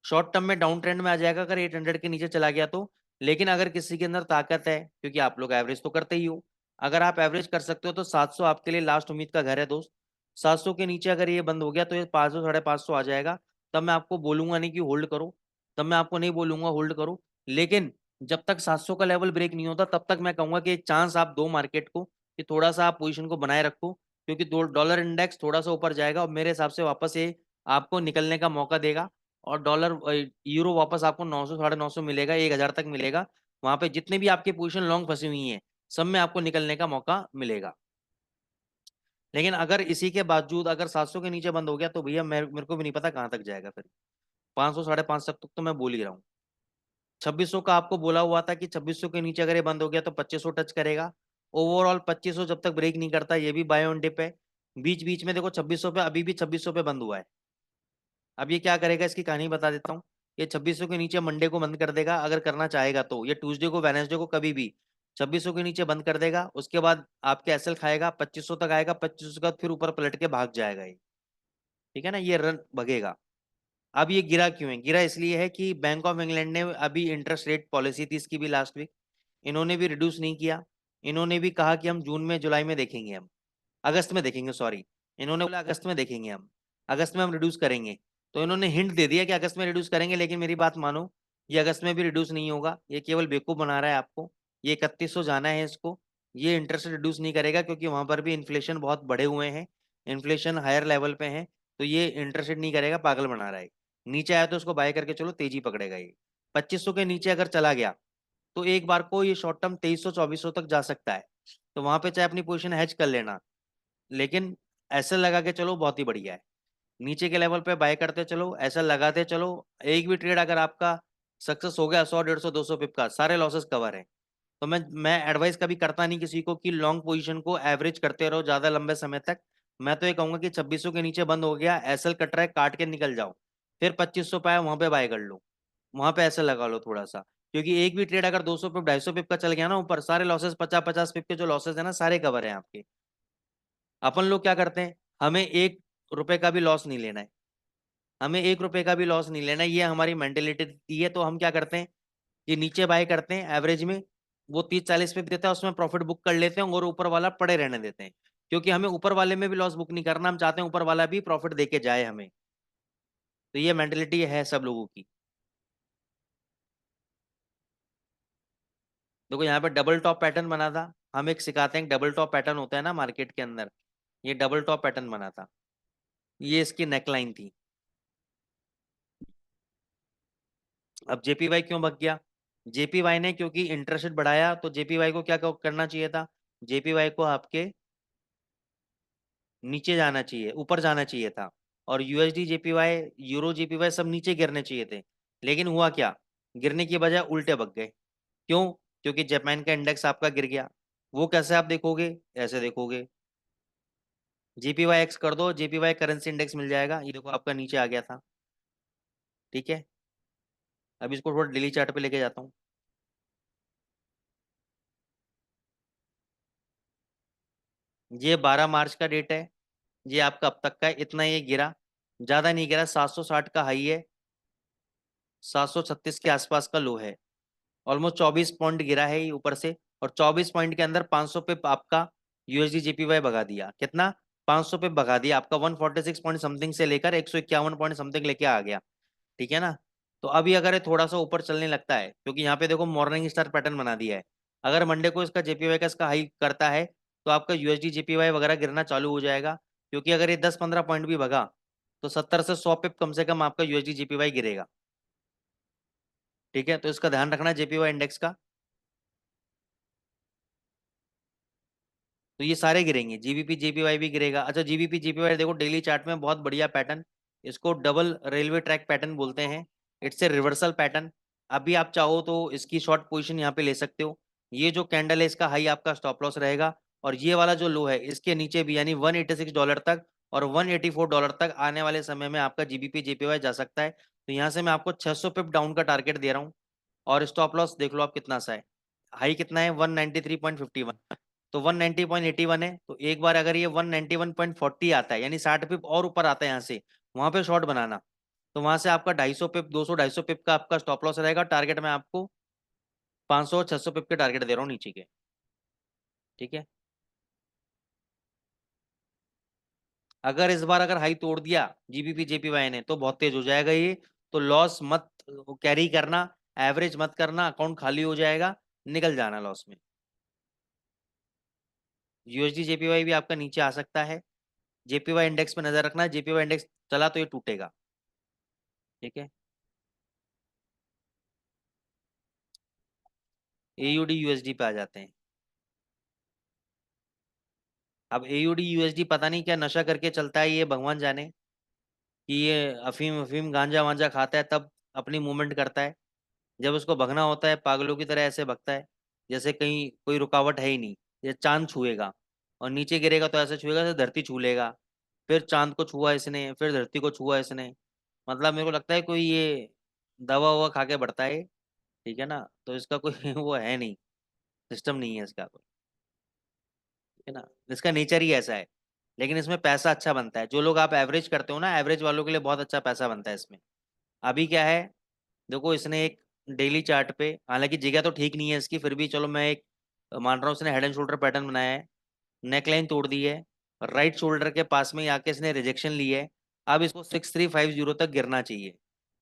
शॉर्ट टर्म में डाउन ट्रेंड में आ जाएगा अगर 800 के नीचे चला गया तो। लेकिन अगर किसी के अंदर ताकत है, क्योंकि आप लोग एवरेज तो करते ही हो, अगर आप एवरेज कर सकते हो तो 700 आपके लिए लास्ट उम्मीद का घर है दोस्त। 700 के नीचे अगर ये बंद हो गया तो ये 500 550 आ जाएगा। तब मैं आपको बोलूंगा नहीं कि होल्ड करो, तब मैं आपको नहीं बोलूंगा होल्ड करो। लेकिन जब तक 700 का लेवल ब्रेक नहीं होता, तब तक मैं कहूंगा कि एक चांस आप दो मार्केट को, कि थोड़ा सा आप पोजीशन को बनाए रखो, क्योंकि डॉलर इंडेक्स थोड़ा सा ऊपर जाएगा और मेरे हिसाब से वापस ये आपको निकलने का मौका देगा। और डॉलर यूरो वापस आपको 900 950 मिलेगा, 1000 तक मिलेगा। वहां पे जितने भी आपकी पोजीशन लॉन्ग फंसी हुई हैं, सब में आपको निकलने का मौका मिलेगा। लेकिन अगर इसी के बावजूद अगर 700 के नीचे बंद हो गया, तो भैया मेरे को भी नहीं पता कहाँ तक जाएगा फिर। 500 550 तक तो मैं बोल ही रहा हूँ। 2600 का आपको बोला हुआ था कि 2600 के नीचे अगर ये बंद हो गया तो 2500 टच करेगा। ओवरऑल 2500 जब तक ब्रेक नहीं करता, ये भी बाय ऑन डिप है। बीच बीच में देखो 2600 पे, अभी भी 2600 पे बंद हुआ है। अब ये क्या करेगा, इसकी कहानी बता देता हूँ। ये 2600 के नीचे मंडे को बंद कर देगा अगर करना चाहेगा तो, ये ट्यूसडे को वेडनेसडे को कभी भी 2600 के नीचे बंद कर देगा। उसके बाद आपके एसएल खाएगा, 2500 तक आएगा, 2500 के बाद फिर ऊपर पलट के भाग जाएगा ये। ठीक है ना, ये रन भगेगा। अब ये गिरा क्यों है? गिरा इसलिए है कि बैंक ऑफ इंग्लैंड ने अभी इंटरेस्ट रेट पॉलिसी थी इसकी भी लास्ट वीक, इन्होंने भी रिड्यूस नहीं किया। इन्होंने भी कहा कि हम जून में जुलाई में देखेंगे, हम अगस्त में देखेंगे, सॉरी। इन्होंने बोला अगस्त में देखेंगे हम, अगस्त में हम रिड्यूस करेंगे। तो इन्होंने हिंट दे दिया कि अगस्त में रिड्यूस करेंगे, लेकिन मेरी बात मानो, ये अगस्त में भी रिड्यूस नहीं होगा, ये केवल बेवकूफ़ बना रहा है आपको। ये 3100 जाना है इसको, ये इंटरेस्ट रिड्यूस नहीं करेगा, क्योंकि वहां पर भी इन्फ्लेशन बहुत बढ़े हुए हैं, इन्फ्लेशन हायर लेवल पे है। तो ये इंटरेस्ट रेट नहीं करेगा, पागल बना रहा है। नीचे आया तो उसको बाय करके चलो, तेजी पकड़ेगा ये। 2500 के नीचे अगर चला गया, तो एक बार को ये शॉर्ट टर्म 2300 2400 तक जा सकता है। तो वहां पे चाहे अपनी पोजीशन हैज कर लेना, लेकिन ऐसा लगा के चलो बहुत ही बढ़िया है। नीचे के लेवल पे बाय करते चलो, ऐसा लगाते चलो। एक भी ट्रेड अगर आपका सक्सेस हो गया, 100 150 200 पिप का, सारे लॉसेस कवर है। तो मैं एडवाइस कभी करता नहीं किसी को कि लॉन्ग पोजीशन को एवरेज करते रहो ज्यादा लंबे समय तक। मैं तो ये कहूंगा कि 2600 के नीचे बंद हो गया, एसएल कट रहा है, काट के निकल जाओ। फिर 2500 पाया वहां पे बाय कर लो, वहां पे ऐसे लगा लो थोड़ा सा। क्योंकि एक भी ट्रेड अगर 200 पिप 250 पिप का चल गया ना ऊपर, सारे लॉसेस 50 50 पिप के जो लॉसेस है ना, सारे कवर है आपके। अपन लोग क्या करते हैं, हमें एक रुपए का भी लॉस नहीं लेना है, हमें 1 रुपए का भी लॉस नहीं लेना है, ये हमारी मेंटेलिटी दी है। तो हम क्या करते हैं कि नीचे बाय करते हैं एवरेज में, वो 30-40 पे देता है, उसमें प्रॉफिट बुक कर लेते हैं और ऊपर वाला पड़े रहने देते हैं, क्योंकि हमें ऊपर वाले में भी लॉस बुक नहीं करना, हम चाहते हैं ऊपर वाला भी प्रॉफिट देके जाए हमें। तो ये मेंटेलिटी है सब लोगों की। देखो यहाँ पे डबल टॉप पैटर्न बना था, हम एक सिखाते हैं, डबल टॉप पैटर्न होता है ना मार्केट के अंदर, ये डबल टॉप पैटर्न बना था, ये इसकी नेकलाइन थी। अब जेपीवाई क्यों भग गया? जेपीवाई ने क्योंकि इंटरेस्ट रेट बढ़ाया, तो जेपीवाई को क्या करना चाहिए था? जेपीवाई को आपके नीचे जाना चाहिए, ऊपर जाना चाहिए था, और यूएसडी जेपीवाई, यूरो जेपीवाई सब नीचे गिरने चाहिए थे। लेकिन हुआ क्या, गिरने की बजाय उल्टे भग गए। क्यों? क्योंकि जापान का इंडेक्स आपका गिर गया। वो कैसे आप देखोगे? ऐसे देखोगे, जेपीवाई एक्स कर दो, जेपीवाई करेंसी इंडेक्स मिल जाएगा, ये देखो आपका नीचे आ गया था। ठीक है, अब इसको थोड़ा डेली चार्ट पे लेके जाता हूँ। ये 12 मार्च का डेट है, ये आपका अब तक का है, इतना ये गिरा, ज्यादा नहीं गिरा, 760 का हाई है, 736 के आसपास का लो है, ऑलमोस्ट 24 पॉइंट गिरा है ये ऊपर से। और 24 पॉइंट के अंदर 500 पे आपका यूएसडी जेपीवाई भगा दिया, कितना? 500 पे भगा दिया आपका, 146 पॉइंट समथिंग से लेकर 151 पॉइंट समथिंग लेके आ गया। ठीक है ना? तो अभी अगर ये थोड़ा सा ऊपर चलने लगता है, क्योंकि यहाँ पे देखो मॉर्निंग स्टार पैटर्न बना दिया है, अगर मंडे को इसका जेपीवाई का इसका हाई करता है, तो आपका यूएसडी जेपीवाई वगैरह गिरना चालू हो जाएगा, क्योंकि अगर ये 10-15 पॉइंट भी भगा, तो 70 से 100 पिप कम से कम आपका यूएसडी जेपीवाई गिरेगा। ठीक है, तो इसका ध्यान रखना जेपीवाई इंडेक्स का। तो ये सारे गिरेंगे, जीबीपी जेपीवाई भी गिरेगा। अच्छा, जीबीपी जेपीवाई देखो डेली चार्ट में बहुत बढ़िया पैटर्न, इसको डबल रेलवे ट्रैक पैटर्न बोलते हैं, इट्स ए रिवर्सल पैटर्न। अभी आप चाहो तो इसकी शॉर्ट पोजीशन यहाँ पे ले सकते हो, ये जो कैंडल है इसका हाई आपका स्टॉप लॉस रहेगा, और ये वाला जो लो है इसके नीचे भी, यानी $186 तक और $184 तक आने वाले समय में आपका जीबीपी जेपीवाई जा सकता है। तो यहाँ से मैं आपको 600 पिप डाउन का टारगेट दे रहा हूँ, और स्टॉप लॉस देख लो आप कितना सा है, हाई कितना है 193.51, तो 190.81 है, तो एक बार अगर ये 191.40 आता है, यानी 60 पिप और ऊपर आता है यहाँ से, वहां पे शॉर्ट बनाना, तो वहां से आपका 250 पिप, 200-250 पिप का आपका स्टॉप लॉस रहेगा। टारगेट मैं आपको 500-600 पिप के टारगेट दे रहा हूँ नीचे के। ठीक है, अगर इस बार अगर हाई तोड़ दिया जीबीपी जेपीवाई ने, तो बहुत तेज हो जाएगा ये, तो लॉस मत कैरी करना, एवरेज मत करना, अकाउंट खाली हो जाएगा, निकल जाना लॉस में। यूएसडी जेपीवाई भी आपका नीचे आ सकता है, जेपीवाई इंडेक्स पे नजर रखना, जेपीवाई इंडेक्स चला तो ये टूटेगा। ठीक है, एयूडी यूएसडी पे आ जाते हैं। अब एयूडी यूएसडी पता नहीं क्या नशा करके चलता है ये, भगवान जाने, कि ये अफीम अफीम गांजा वांजा खाता है तब अपनी मूवमेंट करता है, जब उसको भगना होता है पागलों की तरह ऐसे भगता है, जैसे कहीं कोई रुकावट है ही नहीं। ये चांद छुएगा और नीचे गिरेगा तो ऐसे छुएगा जैसे धरती छू लेगा, फिर चांद को छुआ इसने, फिर धरती को छुआ इसने, मतलब मेरे को लगता है कोई ये दवा ववा खा के बढ़ता है। ठीक है ना? तो इसका कोई वो है नहीं, सिस्टम नहीं है इसका कोई। है ना? इसका नेचर ही ऐसा है, लेकिन इसमें पैसा अच्छा बनता है, जो लोग आप एवरेज करते हो ना, एवरेज वालों के लिए बहुत अच्छा पैसा बनता है इसमें। अभी क्या है, देखो इसने एक डेली चार्ट पे, हालांकि जगह तो ठीक नहीं है इसकी, फिर भी चलो मैं एक मान रहा हूँ, इसने हेड एंड शोल्डर पैटर्न बनाया है, नेकलाइन तोड़ दी है, राइट शोल्डर के पास में ही आके इसने रिजेक्शन ली है। अब इसको 6350 तक गिरना चाहिए,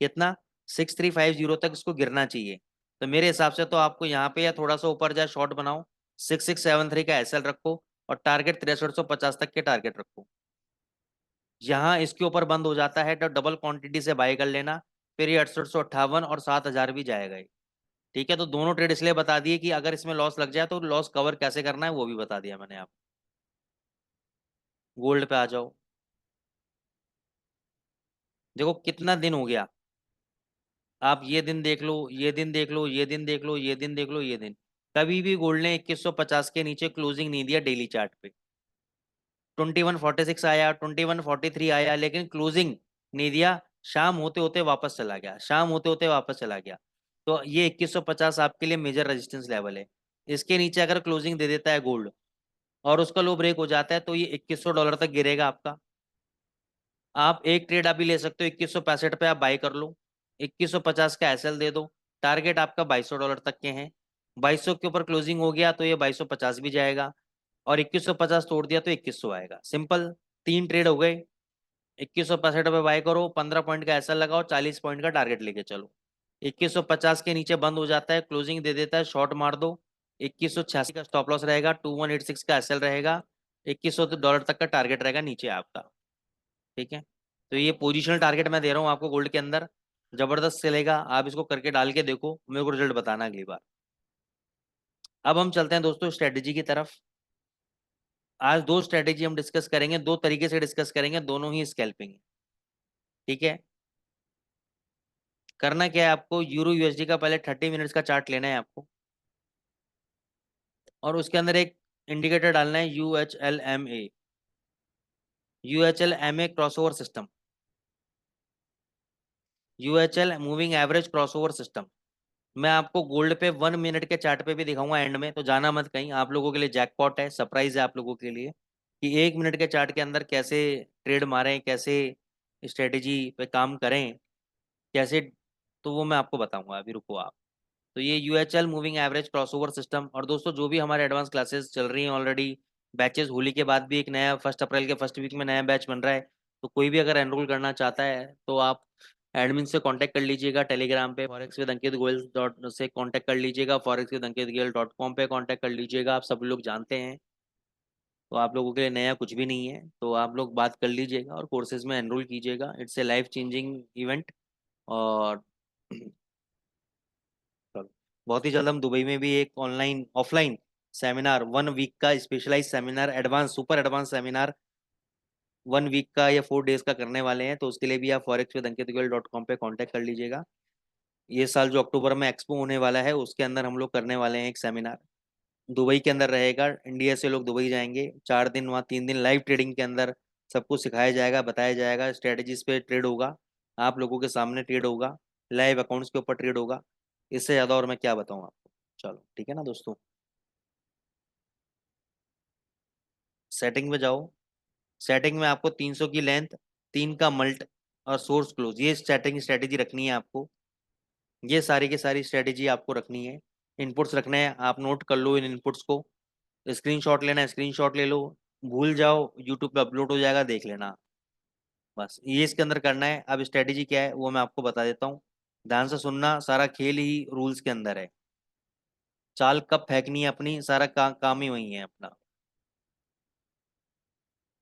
कितना? 6350 तक इसको गिरना चाहिए। तो मेरे हिसाब से तो आपको यहाँ पे या थोड़ा सा ऊपर जाए शॉर्ट बनाओ, 6673 का एसएल रखो, और टारगेट 6350 तक के टारगेट रखो। यहाँ इसके ऊपर बंद हो जाता है तो डबल क्वांटिटी से बाय कर लेना, फिर ये 6858 और 7000 भी जाएगा ये। ठीक है, तो दोनों ट्रेड इसलिए बता दिए कि अगर इसमें लॉस लग जाए तो लॉस कवर कैसे करना है वो भी बता दिया मैंने आप। गोल्ड पे आ जाओ, देखो कितना दिन हो गया, आप ये दिन देख लो, ये दिन देख लो, ये दिन देख लो, ये दिन देख लो, ये दिन, कभी भी गोल्ड ने 2150 के नीचे क्लोजिंग नहीं दिया डेली चार्ट पे। 2146 आया, 2143 आया, लेकिन क्लोजिंग नहीं दिया, शाम होते होते वापस चला गया, शाम होते होते वापस चला गया। तो ये 2150 आपके लिए मेजर रेजिस्टेंस लेवल है, इसके नीचे अगर क्लोजिंग दे देता है गोल्ड और उसका लो ब्रेक हो जाता है, तो ये $2100 तक गिरेगा आपका। आप एक ट्रेड अभी ले सकते हो 2165 पे, आप बाई कर लो, 2150 का एसएल दे दो। टारगेट आपका $2200 तक के हैं। 2200 के ऊपर क्लोजिंग हो गया तो ये 2250 भी जाएगा, और 2150 तोड़ दिया तो 2100 आएगा। सिंपल, 3 ट्रेड हो गए। 2165 पे बाय करो, 15 पॉइंट का एसएल लगाओ, 40 पॉइंट का टारगेट लेके चलो। 2150 के नीचे बंद हो जाता है, क्लोजिंग दे देता है, शॉर्ट मार दो। 2186 का स्टॉप लॉस रहेगा, 2186 का एसएल रहेगा, $2100 तक का टारगेट रहेगा नीचे आपका। ठीक है, तो ये पोजिशनल टारगेट मैं दे रहा हूँ आपको गोल्ड के अंदर, जबरदस्त चलेगा। आप इसको करके डाल के देखो, मेरे को रिजल्ट बताना अगली बार। अब हम चलते हैं दोस्तों स्ट्रेटेजी की तरफ। आज दो स्ट्रेटेजी हम डिस्कस करेंगे, दो तरीके से डिस्कस करेंगे, दोनों ही स्कैल्पिंग है। ठीक है, करना क्या है आपको, यूरो यूएसडी का पहले 30 मिनट्स का चार्ट लेना है आपको, और उसके अंदर एक इंडिकेटर डालना है UHLMA, UHLMA crossover system, UHL moving average crossover system. मैं आपको गोल्ड पे 1 मिनट के चार्ट पे भी दिखाऊंगा एंड में, तो जाना मत कहीं, आप लोगों के लिए जैकपॉट है, सरप्राइज है आप लोगों के लिए कि 1 मिनट के चार्ट के अंदर कैसे ट्रेड मारें, कैसे स्ट्रेटेजी पे काम करें, कैसे, तो वो मैं आपको बताऊंगा, अभी रुको आप। तो ये UHL moving average crossover system. और दोस्तों जो भी हमारे एडवांस क्लासेस चल रही हैं ऑलरेडी, बैचेस होली के बाद भी एक नया 1 अप्रैल के फर्स्ट वीक में नया बैच बन रहा है, तो कोई भी अगर एनरोल करना चाहता है तो आप एडमिन से कांटेक्ट कर लीजिएगा, टेलीग्राम पे forex with Ankit Goyal dot से कांटेक्ट कर लीजिएगा, forex-with-ankit-goel.com पे कांटेक्ट कर लीजिएगा। आप सब लोग जानते हैं, तो आप लोगों के लिए नया कुछ भी नहीं है, तो आप लोग बात कर लीजिएगा और कोर्सेज में एनरोल कीजिएगा। It's a life changing event. और चलो, बहुत ही जल्द हम दुबई में भी एक ऑनलाइन ऑफलाइन सेमिनार, 1 वीक का specialise seminar, advance super advance seminar 1 week का या 4 डेज का करने वाले हैं, तो उसके लिए भी आप forex-with-ankit-goel.com पे कांटेक्ट कर लीजिएगा। ये साल जो अक्टूबर में एक्सपो होने वाला है उसके अंदर हम लोग करने वाले हैं एक सेमिनार, दुबई के अंदर रहेगा। इंडिया से लोग दुबई जाएंगे, 4 दिन वहाँ, 3 दिन लाइव ट्रेडिंग के अंदर सब कुछ सिखाया जाएगा, बताया जाएगा, स्ट्रेटजीज पे ट्रेड होगा, आप लोगों के सामने ट्रेड होगा, लाइव अकाउंट्स के ऊपर ट्रेड होगा। इससे ज़्यादा और मैं क्या बताऊँ आपको। चलो ठीक है ना दोस्तों, सेटिंग में जाओ। सेटिंग में आपको 300 की लेंथ, 3 का मल्ट और सोर्स क्लोज, ये सेटिंग स्ट्रेटेजी रखनी है आपको। ये सारी की सारी स्ट्रेटेजी आपको रखनी है। इनपुट्स रखने हैं, आप नोट कर लो इन इनपुट्स को। स्क्रीनशॉट लेना है, स्क्रीनशॉट ले लो, भूल जाओ यूट्यूब पे अपलोड हो जाएगा, देख लेना। बस ये इसके अंदर करना है। अब स्ट्रेटेजी क्या है वो मैं आपको बता देता हूँ, ध्यान से सुनना। सारा खेल ही रूल्स के अंदर है, चाल कब फेंकनी है अपनी, सारा काम ही वही है अपना।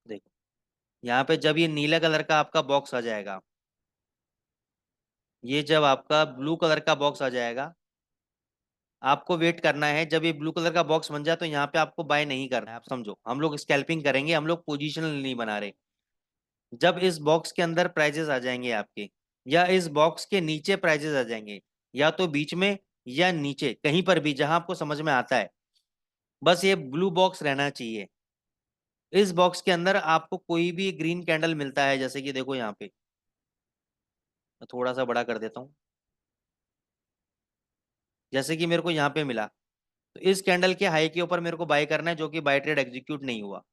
देखो, यहाँ पे जब ये नीले कलर का आपका बॉक्स आ जाएगा, ये जब आपका ब्लू कलर का बॉक्स आ जाएगा, आपको वेट करना है। जब ये ब्लू कलर का बॉक्स बन जाए तो यहाँ पे आपको बाय नहीं करना है। आप समझो, हम लोग स्कैल्पिंग करेंगे, हम लोग पोजिशनल नहीं बना रहे। जब इस बॉक्स के अंदर प्राइजेस आ जाएंगे आपके, या इस बॉक्स के नीचे प्राइजेस आ जाएंगे, या तो बीच में या नीचे कहीं पर भी जहां आपको समझ में आता है, बस ये ब्लू बॉक्स रहना चाहिए। इस बॉक्स के अंदर आपको कोई भी ग्रीन कैंडल मिलता है, जैसे कि देखो यहाँ पे, मैं थोड़ा सा बड़ा कर देता हूँ, जैसे कि मेरे को यहाँ पे मिला, तो इस कैंडल के हाई के ऊपर मेरे को बाय करना है, जो कि बाय ट्रेड एग्जीक्यूट नहीं हुआ।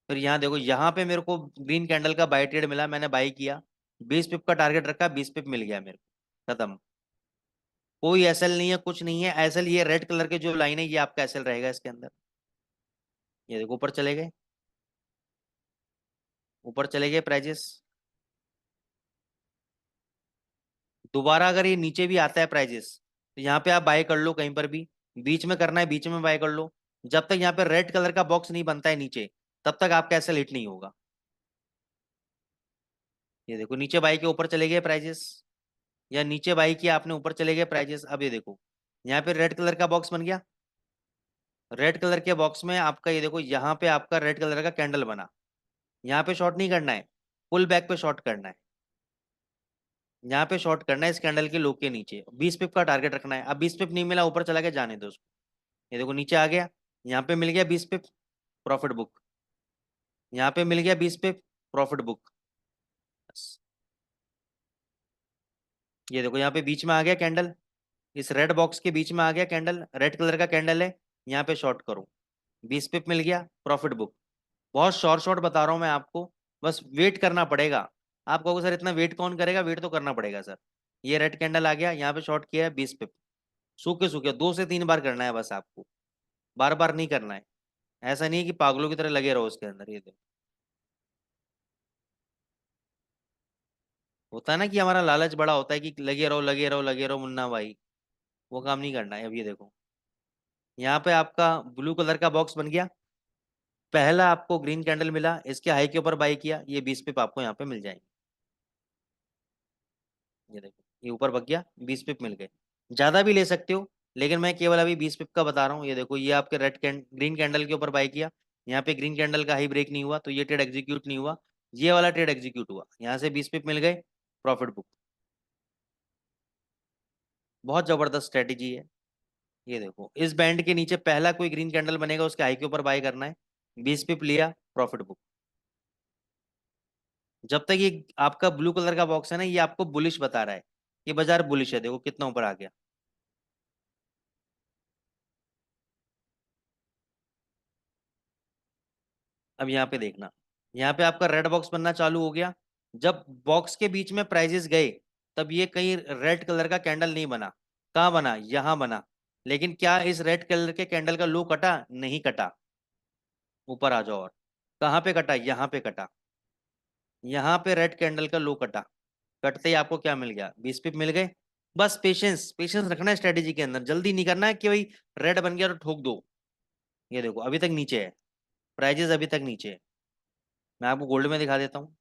फिर यहाँ देखो, यहाँ पे मेरे को ग्रीन कैंडल का बाय ट्रेड मिला, मैंने बाय किया, 20 पिप का टारगेट रखा, 20 पिप मिल गया मेरे को, खत्म। कोई एसएल नहीं है, कुछ नहीं है एसएल। ये रेड कलर के जो लाइन है ये आपका एसएल रहेगा इसके अंदर। ये देखो ऊपर चले गए, ऊपर चले गए प्राइजेस। दोबारा अगर ये नीचे भी आता है प्राइजेस, तो यहाँ पे आप बाय कर लो कहीं पर भी, बीच में करना है बीच में बाय कर लो। जब तक यहाँ पे रेड कलर का बॉक्स नहीं बनता है नीचे, तब तक आपका एसएल हिट नहीं होगा। ये देखो नीचे बाई के ऊपर चले गए प्राइजेस, या नीचे बाई किया आपने ऊपर चले गए प्राइजेस। अब ये देखो, यहाँ पे रेड कलर का बॉक्स बन गया, रेड कलर के बॉक्स में आपका ये देखो, यहाँ पे आपका रेड कलर का कैंडल बना। यहाँ पे शॉर्ट नहीं करना है, पुल बैक पे शॉर्ट करना है। यहाँ पे शॉर्ट करना है इस कैंडल के लो के नीचे, 20 पिप का टारगेट रखना है। अब 20 पिप नहीं मिला, ऊपर चला गया, जाने दो उसको। ये देखो नीचे आ गया, यहाँ पे मिल गया 20 पिप, प्रॉफिट बुक। यहाँ पे मिल गया 20 पिप, प्रॉफिट बुक। बस, ये देखो यहाँ पे बीच में आ गया कैंडल, इस रेड बॉक्स के बीच में आ गया कैंडल, रेड कलर का कैंडल है, यहाँ पे शॉर्ट करो, 20 पिप मिल गया, प्रॉफिट बुक। बहुत शॉर्ट शॉर्ट बता रहा हूँ मैं आपको, बस वेट करना पड़ेगा। आप कहोगे सर इतना वेट कौन करेगा, वेट तो करना पड़ेगा सर। ये रेड कैंडल आ गया, यहाँ पे शॉर्ट किया है 20 पिप, सूखे सूखे 2 से 3 बार करना है बस आपको, बार बार नहीं करना है। ऐसा नहीं है कि पागलों की तरह लगे रहो उसके अंदर। ये देखो, होता है ना कि हमारा लालच बड़ा होता है कि लगे रहो लगे रहो लगे रहो मुन्ना भाई, वो काम नहीं करना है। अब ये देखो, यहाँ पे आपका ब्लू कलर का बॉक्स बन गया, पहला आपको ग्रीन कैंडल मिला, इसके हाई के ऊपर बाई किया, ये 20 पिप आपको यहाँ पे मिल जाएंगे। ये देखो, ये ऊपर बग गया, 20 पिप मिल गए। ज्यादा भी ले सकते हो, लेकिन मैं केवल अभी 20 पिप का बता रहा हूँ। ये देखो, ये आपके ग्रीन कैंडल के ऊपर बाई किया, यहाँ पे ग्रीन कैंडल का हाई ब्रेक नहीं हुआ तो ये ट्रेड एग्जीक्यूट नहीं हुआ, ये वाला ट्रेड एग्जीक्यूट हुआ, यहाँ से 20 पिप मिल गए, प्रॉफिट बुक। बहुत जबरदस्त स्ट्रेटेजी है। ये देखो, इस बैंड के नीचे पहला कोई ग्रीन कैंडल बनेगा, उसके हाई के ऊपर बाय करना है, 20 पिप लिया, प्रॉफिट बुक। जब तक ये आपका ब्लू कलर का बॉक्स है ना, ये आपको बुलिश बता रहा है कि बाजार बुलिश है, देखो कितना ऊपर आ गया। अब यहाँ पे देखना, यहाँ पे आपका रेड बॉक्स बनना चालू हो गया। जब बॉक्स के बीच में प्राइजेस गए, तब ये कहीं रेड कलर का कैंडल नहीं बना। कहाँ बना, यहाँ बना। लेकिन क्या इस रेड कलर के कैंडल का लो कटा, नहीं कटा। ऊपर आ जाओ, और कहाँ पे कटा, यहाँ पे कटा। यहाँ पे रेड कैंडल का लो कटा, कटते ही आपको क्या मिल गया, 20 पिप मिल गए। बस पेशेंस, पेशेंस रखना है स्ट्रेटेजी के अंदर, जल्दी नहीं करना है कि भाई रेड बन गया तो ठोक दो। ये देखो, अभी तक नीचे है, प्राइजेस अभी तक नीचे है। मैं आपको गोल्ड में दिखा देता हूँ।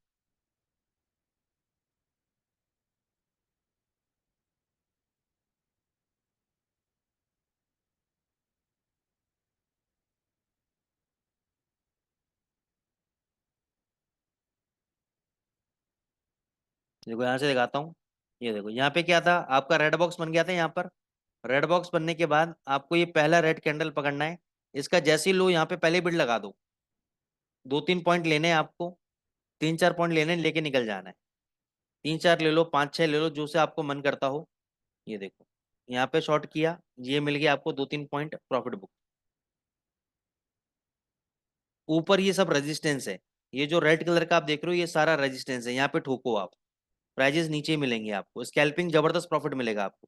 देखो यहाँ से दिखाता हूँ। ये देखो, यहाँ पे क्या था, आपका रेड बॉक्स बन गया था यहाँ पर। रेड बॉक्स बनने के बाद आपको ये पहला रेड कैंडल पकड़ना है, इसका जैसे ही लो यहाँ पे पहले बिड लगा दो। 2-3 पॉइंट लेने हैं आपको, 3-4 पॉइंट लेने हैं, लेके निकल जाना है। 3-4 ले लो, 5-6 ले लो, जो से आपको मन करता हो। ये देखो, यहाँ पे शॉर्ट किया, ये मिल गया आपको 2-3 पॉइंट, प्रॉफिट बुक। ऊपर ये सब रेजिस्टेंस है, ये जो रेड कलर का आप देख रहे हो ये सारा रेजिस्टेंस है, यहाँ पे ठोको आप, प्राइजेस नीचे ही मिलेंगे आपको, स्कैल्पिंग जबरदस्त प्रॉफिट मिलेगा आपको।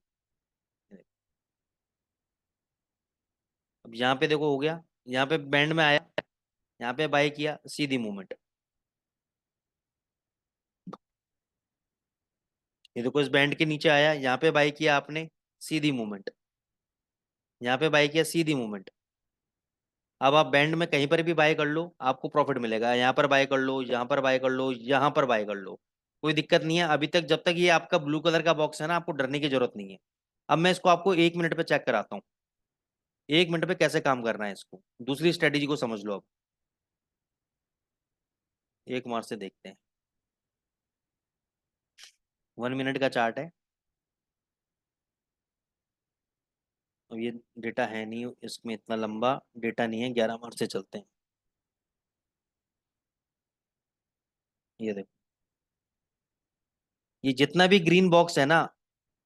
अब यहाँ पे देखो, हो गया, यहाँ पे बैंड में आया, यहाँ पे बाय किया, सीधी मूवमेंट। ये देखो, इस बैंड के नीचे आया, यहाँ पे बाय किया आपने, सीधी मूवमेंट। यहाँ पे बाय किया, सीधी मूवमेंट। अब आप बैंड में कहीं पर भी बाय कर लो, आपको प्रॉफिट मिलेगा, यहाँ पर बाय कर लो, यहाँ पर बाय कर लो, यहाँ पर बाय कर लो, कोई दिक्कत नहीं है। अभी तक जब तक ये आपका ब्लू कलर का बॉक्स है ना, आपको डरने की जरूरत नहीं है। अब मैं इसको आपको 1 मिनट पे चेक कराता हूँ, 1 मिनट पे कैसे काम करना है इसको, दूसरी स्ट्रेटेजी को समझ लो अब। एक मार्च से देखते हैं, 1 मिनट का चार्ट है। अब ये डेटा है नहीं, इसमें इतना लंबा डेटा नहीं है, 11 मार्च से चलते हैं। ये देखो, ये जितना भी ग्रीन बॉक्स है ना,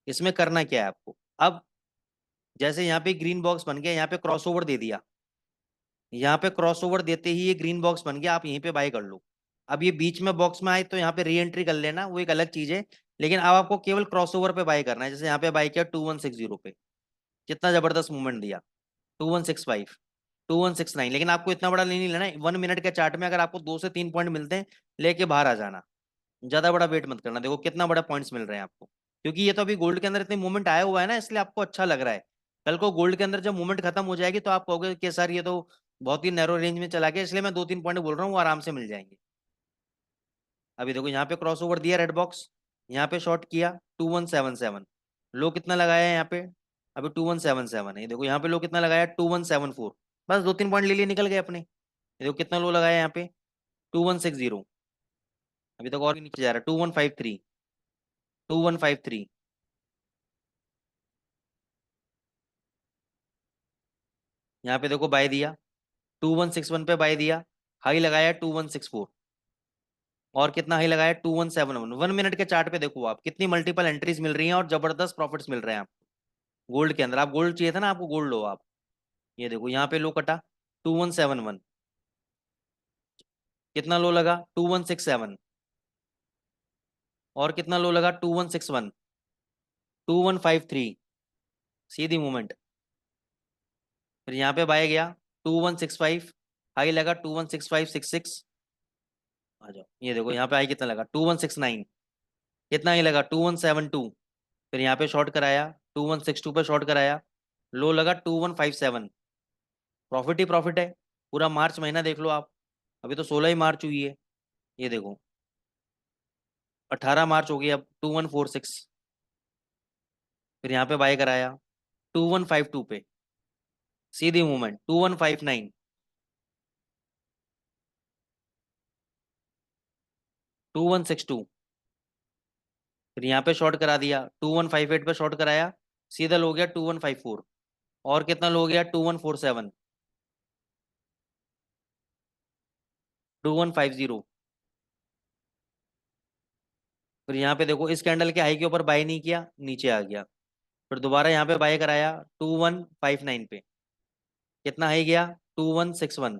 इसमें करना क्या है आपको। अब जैसे यहाँ पे ग्रीन बॉक्स बन गया, यहाँ पे क्रॉसओवर दे दिया, यहाँ पे क्रॉसओवर देते ही ये ग्रीन बॉक्स बन गया, आप यहीं पे बाय कर लो। अब ये बीच में बॉक्स में आए तो यहाँ पे री एंट्री कर लेना, वो एक अलग चीज है। लेकिन अब आपको केवल क्रॉसओवर पे बाय करना है, जैसे यहाँ पे बाय किया 2160 पे, कितना जबरदस्त मूवमेंट दिया, 2165, 2169। लेकिन आपको इतना बड़ा नहीं लेना है, 1 मिनट के चार्ट में अगर आपको 2 से 3 पॉइंट मिलते हैं, लेके बाहर आ जाना, ज्यादा बड़ा वेट मत करना। देखो कितना बड़ा पॉइंट्स मिल रहे हैं आपको, क्योंकि ये तो अभी गोल्ड के अंदर इतनी मूवमेंट आया हुआ है ना, इसलिए आपको अच्छा लग रहा है। कल को गोल्ड के अंदर जब मूवमेंट खत्म हो जाएगी तो आप कहोगे कि सर ये तो बहुत ही नैरो रेंज में चला गया, इसलिए मैं 2-3 पॉइंट बोल रहा हूँ, वो आराम से मिल जाएंगे। अभी देखो, यहाँ पे क्रॉस ओवर दिया रेड बॉक्स, यहाँ पे शॉर्ट किया 2177, लो कितना लगाया है यहाँ पे, अभी 2177 है। ये देखो, यहाँ पे लो कितना लगाया, 2174, बस 2-3 पॉइंट ले लिए, निकल गए अपने। ये देखो कितना लो लगाया यहाँ पे, 2160, अभी तक और भी नीचे जा रहा है, 2153, 2153। यहाँ पे देखो बाय दिया, 2161 पे बाय दिया, हाई लगाया 2164, और कितना हाई लगाया, 2171। 1 मिनट के चार्ट पे देखो आप कितनी मल्टीपल एंट्रीज मिल रही हैं और जबरदस्त प्रॉफिट्स मिल रहे हैं आपको। गोल्ड के अंदर, आप गोल्ड चाहिए था ना आपको, गोल्ड लो आप। ये देखो, यहाँ पे लो कटा 2171, कितना लो लगा? 2167। और कितना लो लगा? 2161, 2153, सीधी मूवमेंट। फिर यहाँ पे बाय गया 2165, हाई लगा 216566। आ जाओ, ये देखो यहाँ पे हाई कितना लगा? 2169। कितना हाई लगा? 2172। फिर यहाँ पे शॉर्ट कराया, 2162 पे शॉर्ट कराया, लो लगा 2157। प्रॉफिट ही प्रॉफिट है। पूरा मार्च महीना देख लो आप, अभी तो 16 ही मार्च हुई है। ये देखो 18 मार्च हो गई, अब 2146। फिर यहाँ पे बाय कराया 2152 पे, सीधी मूवमेंट 2159, 2162। फिर यहाँ पे शॉर्ट करा दिया, 2158 पे शॉर्ट कराया, सीधा लो गया 2154। और कितना लो गया? 2147, 2150। फिर यहाँ पे देखो इस कैंडल के हाई के ऊपर बाय नहीं किया, नीचे आ गया। फिर दोबारा यहाँ पे बाय कराया 2159 पे, कितना हाई गया? 2161।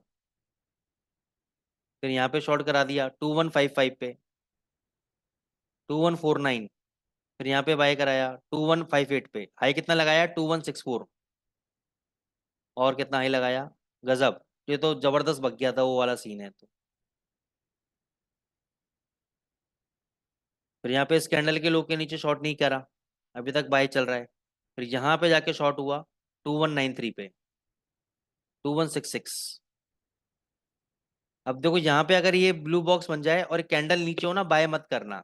फिर यहाँ पे शॉर्ट करा दिया 2155 पे, 2149। फिर यहाँ पे बाय कराया 2158 पे, हाई कितना लगाया? 2164। और कितना हाई लगाया? गजब, ये तो जबरदस्त बग गया था, वो वाला सीन है तो। फिर यहाँ पे इस कैंडल के लो के नीचे शॉर्ट नहीं करा, अभी तक बाय चल रहा है। फिर यहाँ पे जाके शॉर्ट हुआ 2193 पे, 2166। अब देखो यहाँ पे अगर ये ब्लू बॉक्स बन जाए और कैंडल नीचे हो ना, बाय मत करना।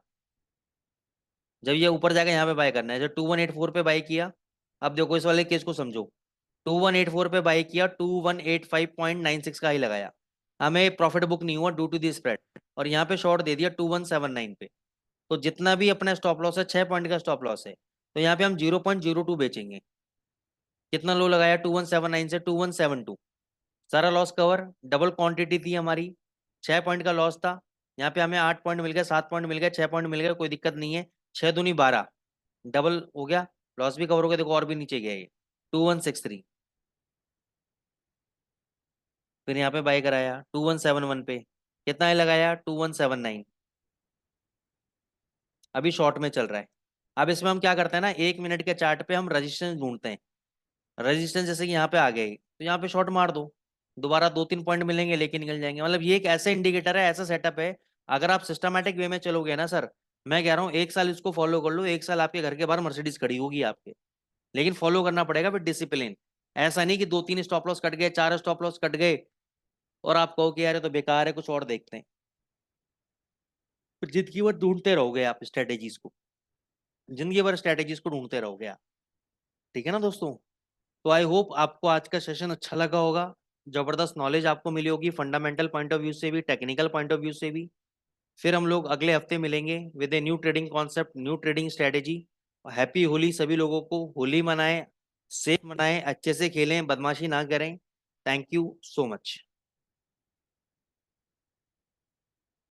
जब ये ऊपर जाके यहाँ पे बाय करना है। जब 2184 पे बाय किया, अब देखो इस वाले केस को समझो। 2184 पे बाय किया, 2185.96 का हाई लगाया, हमें प्रॉफिट बुक नहीं हुआ ड्यू टू दी स्प्रेड, और यहाँ पे शॉर्ट दे दिया 2179 पे। तो जितना भी अपना स्टॉप लॉस है, 6 पॉइंट का स्टॉप लॉस है, तो यहाँ पे हम 0.02 बेचेंगे। कितना लो लगाया? 2179 से 2172, सारा लॉस कवर। डबल क्वांटिटी थी हमारी, 6 पॉइंट का लॉस था। यहाँ पे हमें 8 पॉइंट मिल गया, 7 पॉइंट मिल गया, 6 पॉइंट मिल गया, कोई दिक्कत नहीं है। 6 दूनी 12, डबल हो गया, लॉस भी कवर हो गया। देखो और भी नीचे गया ये 2163। फिर यहाँ पे बाय कराया 2171 पे, कितना है लगाया? 2179, अभी शॉर्ट में चल रहा है। अब इसमें हम क्या करते हैं ना, 1 मिनट के चार्ट पे हम रजिस्टेंस ढूंढते हैं। रजिस्टेंस जैसे कि यहाँ पे आ गए तो यहाँ पे शॉर्ट मार दो, दोबारा 2-3 पॉइंट मिलेंगे लेके निकल जाएंगे। मतलब ये एक ऐसा इंडिकेटर है, ऐसा सेटअप है। अगर आप सिस्टमैटिक वे में चलोगे ना सर, मैं कह रहा हूँ 1 साल इसको फॉलो कर लो, 1 साल आपके घर के बाहर मर्सिडीज खड़ी होगी आपके। लेकिन फॉलो करना पड़ेगा फिर डिसिप्लिन। ऐसा नहीं कि 2-3 स्टॉप लॉस कट गए, 4 स्टॉप लॉस कट गए और आप कहो कि यार ये तो बेकार है, कुछ और देखते हैं। फिर जिंदगी भर ढूंढते रहोगे आप स्ट्रेटेजीज को, जिंदगी भर स्ट्रेटेजीज को ढूंढते रहोगे आप। ठीक है ना दोस्तों? तो आई होप आपको आज का सेशन अच्छा लगा होगा। जबरदस्त नॉलेज आपको मिली होगी, फंडामेंटल पॉइंट ऑफ व्यू से भी, टेक्निकल पॉइंट ऑफ व्यू से भी। फिर हम लोग अगले हफ्ते मिलेंगे with a new trading concept, new trading strategy. Happy Holi सभी लोगों को, होली मनाएं, सेफ मनाएं, अच्छे से खेलें, बदमाशी ना करें। Thank you so much.